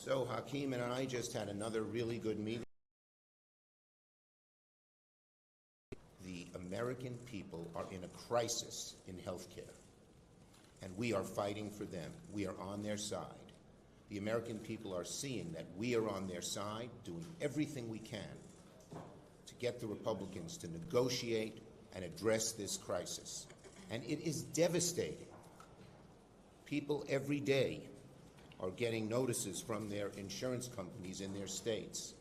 So Hakeem and I just had another really good meeting. The American people are in a crisis in health care, and we are fighting for them. We are on their side. The American people are seeing that we are on their side, doing everything we can to get the Republicans to negotiate and address this crisis. And it is devastating. People every day are getting notices from their insurance companies in their states.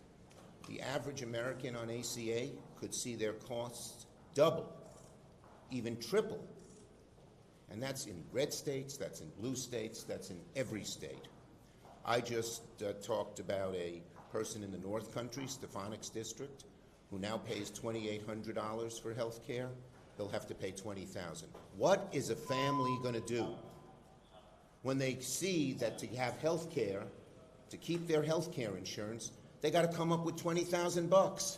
The average American on ACA could see their costs double, even triple. And that's in red states, that's in blue states, that's in every state. I just talked about a person in the North Country, Stefanik's district, who now pays $2,800 for health care. They'll have to pay $20,000. What is a family going to do when they see that to have health care, to keep their health care insurance, they got to come up with $20,000?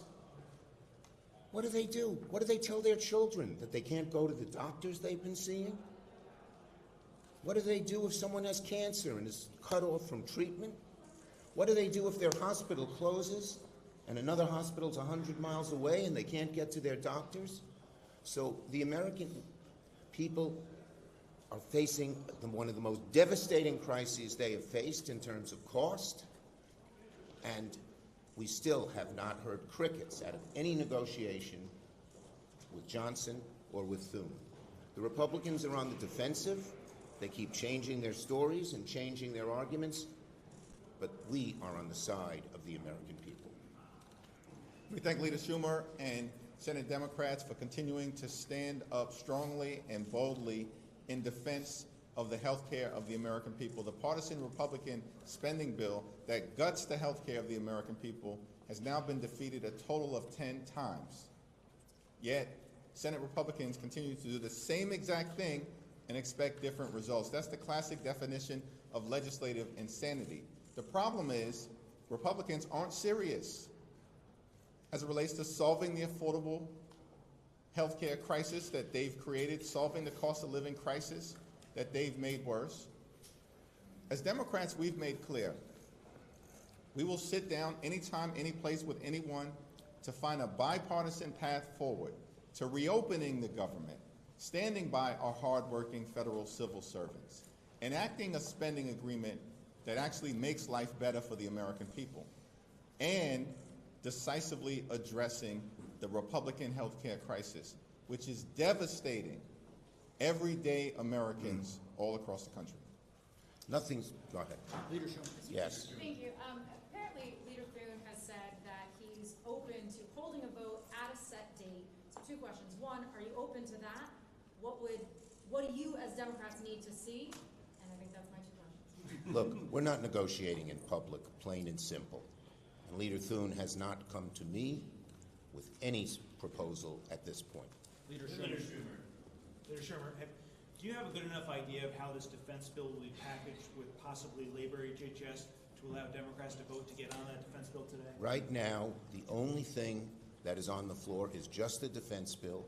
What do they do? What do they tell their children? That they can't go to the doctors they've been seeing? What do they do if someone has cancer and is cut off from treatment? What do they do if their hospital closes and another hospital's 100 miles away and they can't get to their doctors? So the American people are facing one of the most devastating crises they have faced in terms of cost, and we still have not heard crickets out of any negotiation with Johnson or with Thune. The Republicans are on the defensive. They keep changing their stories and changing their arguments, but we are on the side of the American people. We thank Leader Schumer and Senate Democrats for continuing to stand up strongly and boldly in defense of the health care of the American people. The partisan Republican spending bill that guts the health care of the American people has now been defeated a total of 10 times. Yet, Senate Republicans continue to do the same exact thing and expect different results. That's the classic definition of legislative insanity. The problem is Republicans aren't serious as it relates to solving the affordable healthcare crisis that they've created, solving the cost of living crisis that they've made worse. As Democrats, we've made clear, we will sit down anytime, any place with anyone to find a bipartisan path forward to reopening the government, standing by our hardworking federal civil servants, enacting a spending agreement that actually makes life better for the American people, and decisively addressing the Republican healthcare crisis, which is devastating everyday Americans all across the country. Nothing's, go ahead. Leader Schumer. Yes. Thank you. Apparently, Leader Thune has said that he's open to holding a vote at a set date. So 2 questions. One, are you open to that? What do you as Democrats need to see? And I think that's my 2 questions. Look, we're not negotiating in public, plain and simple. And Leader Thune has not come to me with any proposal at this point. Leader Schumer. Leader Schumer, do you have a good enough idea of how this defense bill will be packaged with possibly labor HHS to allow Democrats to vote to get on that defense bill today? Right now, the only thing that is on the floor is just the defense bill.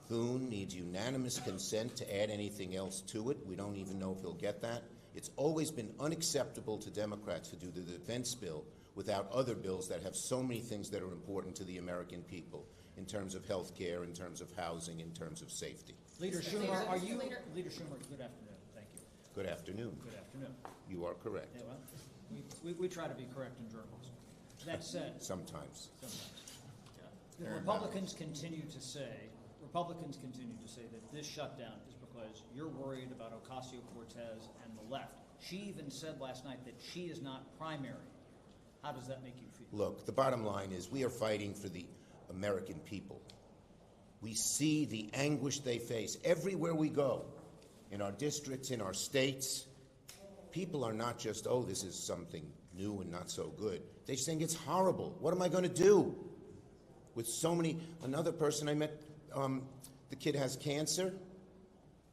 Thune needs unanimous consent to add anything else to it. We don't even know if he'll get that. It's always been unacceptable to Democrats to do the defense bill without other bills that have so many things that are important to the American people in terms of health care, in terms of housing, in terms of safety. Leader Schumer, are you... Leader Schumer, good afternoon. Thank you. Good afternoon. Good afternoon. You are correct. Yeah, well, we try to be correct in journalism. That said... Sometimes. Yeah. Republicans continue to say that this shutdown is because you're worried about Ocasio-Cortez and the left. She even said last night that she is not primary. How does that make you feel? Look, the bottom line is we are fighting for the American people. We see the anguish they face everywhere we go, in our districts, in our states. People are not just, oh, this is something new and not so good. They're saying it's horrible. What am I going to do? With so many, another person I met, the kid has cancer,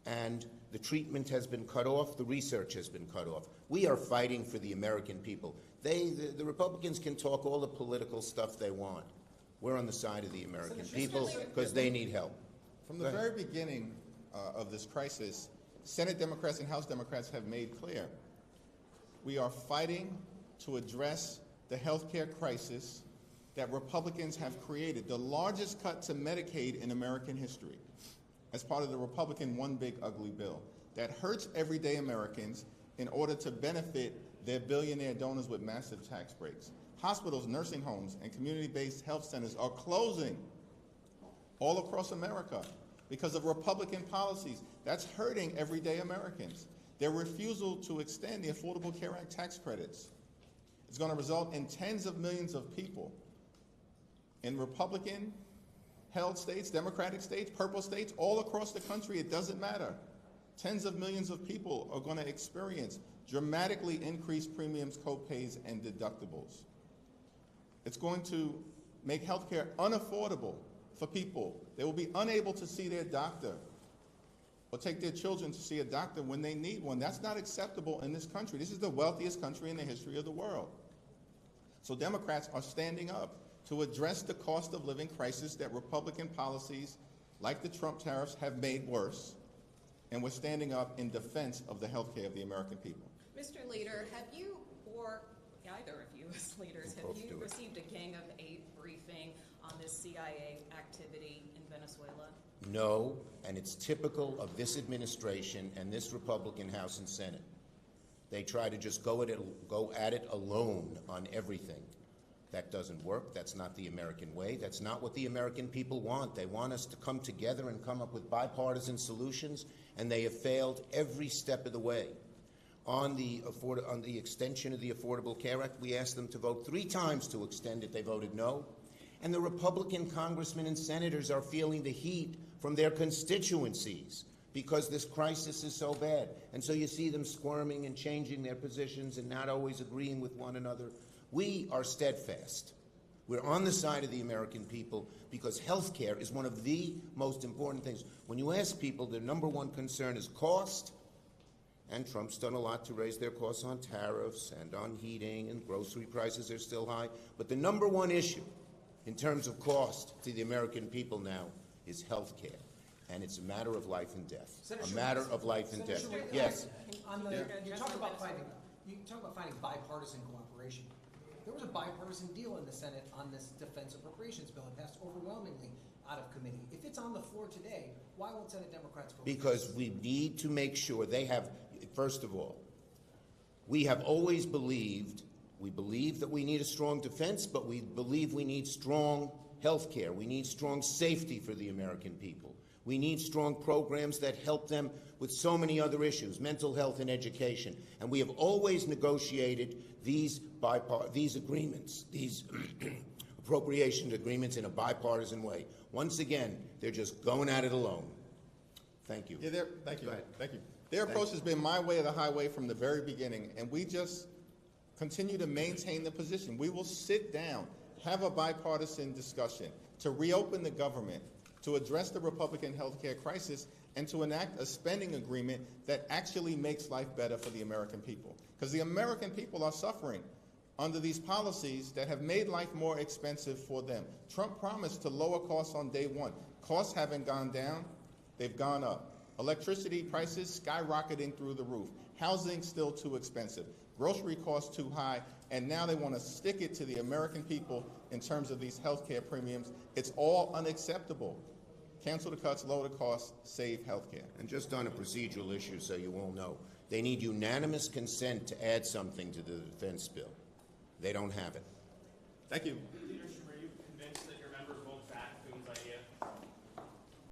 and the treatment has been cut off, the research has been cut off. We are fighting for the American people. The Republicans can talk all the political stuff they want. We're on the side of the American people because they need help. From the very beginning of this crisis, Senate Democrats and House Democrats have made clear we are fighting to address the health care crisis that Republicans have created, the largest cut to Medicaid in American history, as part of the Republican One Big Ugly Bill that hurts everyday Americans in order to benefit their billionaire donors with massive tax breaks. Hospitals, nursing homes, and community-based health centers are closing all across America because of Republican policies. That's hurting everyday Americans. Their refusal to extend the Affordable Care Act tax credits is going to result in tens of millions of people in Republican-held states, Democratic states, purple states, all across the country. It doesn't matter. Tens of millions of people are going to experience dramatically increased premiums, co-pays, and deductibles. It's going to make health care unaffordable for people. They will be unable to see their doctor or take their children to see a doctor when they need one. That's not acceptable in this country. This is the wealthiest country in the history of the world. So Democrats are standing up to address the cost of living crisis that Republican policies like the Trump tariffs have made worse, and we're standing up in defense of the health care of the American people. Mr. Leader, have you, or either of you as leaders, have you received a Gang of Eight briefing on this CIA activity in Venezuela? No, and it's typical of this administration and this Republican House and Senate. They try to just go at it alone on everything. That doesn't work. That's not the American way. That's not what the American people want. They want us to come together and come up with bipartisan solutions, and they have failed every step of the way. On the extension of the Affordable Care Act, we asked them to vote 3 times to extend it. They voted no. And the Republican congressmen and senators are feeling the heat from their constituencies because this crisis is so bad. And so you see them squirming and changing their positions and not always agreeing with one another. We are steadfast. We're on the side of the American people because health care is one of the most important things. When you ask people, their number one concern is cost, and Trump's done a lot to raise their costs on tariffs and on heating, and grocery prices are still high. But the number one issue in terms of cost to the American people now is health care. And it's a matter of life and death. Senator A matter of life and death. Schumer, Yes. You talk about finding bipartisan cooperation. There was a bipartisan deal in the Senate on this defense appropriations bill. It passed overwhelmingly out of committee. If it's on the floor today, why won't Senate Democrats vote? Because we need to make sure they have, first of all, we have always believed, we believe that we need a strong defense, but we believe we need strong health care. We need strong safety for the American people. We need strong programs that help them with so many other issues, mental health and education. And we have always negotiated these agreements, these appropriation agreements in a bipartisan way. Once again, they're just going at it alone. Thank you. Yeah, thank you. Thank you. Their approach has been my way or the highway from the very beginning, and we just continue to maintain the position. We will sit down, have a bipartisan discussion to reopen the government, to address the Republican health care crisis, and to enact a spending agreement that actually makes life better for the American people. Because the American people are suffering under these policies that have made life more expensive for them. Trump promised to lower costs on day one. Costs haven't gone down, they've gone up. Electricity prices skyrocketing through the roof. Housing still too expensive. Grocery costs too high, and now they want to stick it to the American people in terms of these health care premiums. It's all unacceptable. Cancel the cuts, lower the costs, save health care. And just on a procedural issue, so you all know, they need unanimous consent to add something to the defense bill. They don't have it. Thank you.